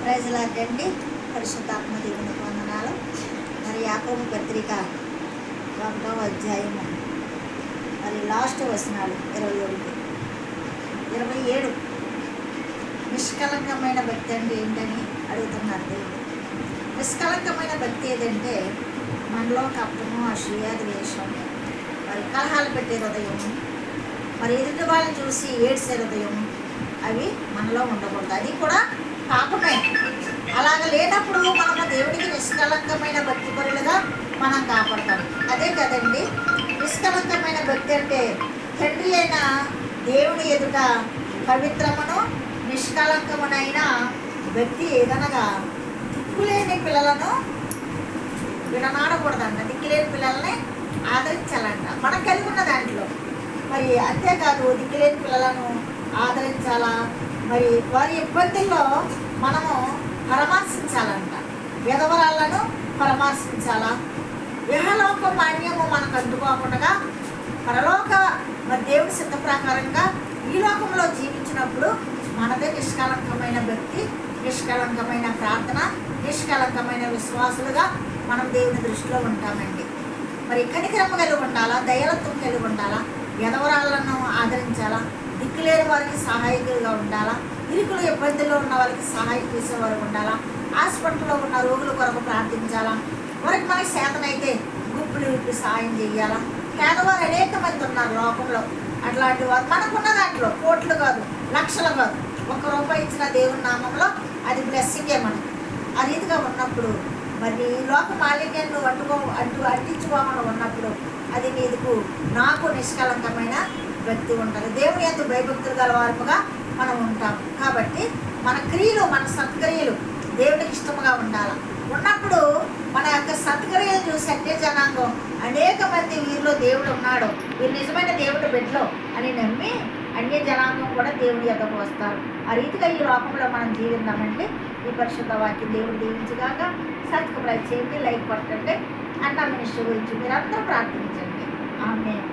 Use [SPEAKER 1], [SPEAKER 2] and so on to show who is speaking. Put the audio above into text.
[SPEAKER 1] ప్రైజ్లాడండి. పరిశుద్ధాత్మ దేవునికి వందనాలు. మరి యాకోబు పత్రిక 1వ అధ్యాయము మరి లాస్ట్ వచనాలు 27 నిష్కలంకమైన భక్తి అంటే ఏంటని అడుగుతున్నారు దేవుడు. నిష్కలంకమైన భక్తి ఏదంటే మనలో కప్పము, అసూయ, ద్వేషం, మరి కలహాలు పెట్టే హృదయము, మరి ఎదుటి వాళ్ళని చూసి ఏడ్చే హృదయం, అవి మనలో ఉండకూడదు. అది కూడా పాపమే. అలాగ లేనప్పుడు మనము దేవుడికి నిష్కలంకమైన భక్తి పరులుగా మనం కాపాడతాం. అదే కదండి నిష్కలంకమైన భక్తి అంటే. తండ్రి అయిన దేవుని ఎదుట పవిత్రమును నిష్కలంకమునైన భక్తి ఏదనగా దిక్కులేని పిల్లలను విడనాడకూడదంట. దిక్కులేని పిల్లల్ని ఆదరించాలంట మనం కలిగి ఉన్న దాంట్లో. మరి అంతేకాదు దిక్కులేని పిల్లలను ఆదరించాలా, మరి వారి ఇబ్బందుల్లో మనము పరామర్శించాలంట. విధవరాలను పరామర్శించాలా. ఇహలోక మాన్యము మనకు అందుకోకుండా పరలోక మరి దేవుడి సిద్ధ ప్రకారంగా ఈ లోకంలో జీవించినప్పుడు మనదే నిష్కలంకమైన భక్తి, నిష్కలంకమైన ప్రార్థన, నిష్కలంకమైన విశ్వాసులుగా మనం దేవుని దృష్టిలో ఉంటామండి. మరి కనికరమ కలిగి ఉండాలా, దయలత్వం కలిగి ఉండాలా, విధవరాలను ఆదరించాలా, దిక్కులేని వారికి సహాయకులుగా ఉండాలా, ఇరుకులు ఇబ్బందుల్లో ఉన్న వారికి సహాయం చేసేవారు ఉండాలా, హాస్పిటల్లో ఉన్న రోగుల కొరకు ప్రార్థించాలా, వారికి మనకి చేతనైతే గుప్పులు విప్పి సహాయం చేయాలా. పేదవారు అనేక మంది ఉన్నారు లోకంలో. అట్లాంటి వారు మనకున్న దాంట్లో కోట్లు కాదు, లక్షలు కాదు, ₹1 ఇచ్చిన దేవుని నామంలో అది బ్లెస్సింగే మనకి. ఆ రీతిగా ఉన్నప్పుడు మరి లోక మాలిన్యాన్ని అంటించుకోకుండా ఉన్నప్పుడు అది మీదకు నాకు నిష్కలంకమైన భక్తి ఉంటుంది. దేవుని యందు భయభక్తులు గల వారుగా మనం ఉంటాం. కాబట్టి మన క్రియలు, మన సత్క్రియలు దేవునికి ఇష్టముగా ఉండాలి. ఉన్నప్పుడు మన యొక్క సత్క్రియలు చూసి అన్య జనాంగం అనేక మంది వీరిలో దేవుడు ఉన్నాడు, వీరు నిజమైన దేవుడు బిడ్డలో అని నమ్మి అన్య జనాంగం కూడా దేవుడి యొద్దకు వస్తారు. ఆ రీతిగా ఈ లోకంలో మనం జీవిద్దామంటే ఈ పరిశుద్ధ వాక్యం దేవుడు దీవించగాక. సబ్స్క్రైబ్ చేయండి, లైక్ కొట్టండి. అన్న మినిస్టర్ గురించి మీరందరూ ప్రార్థించండి. ఆమేన్.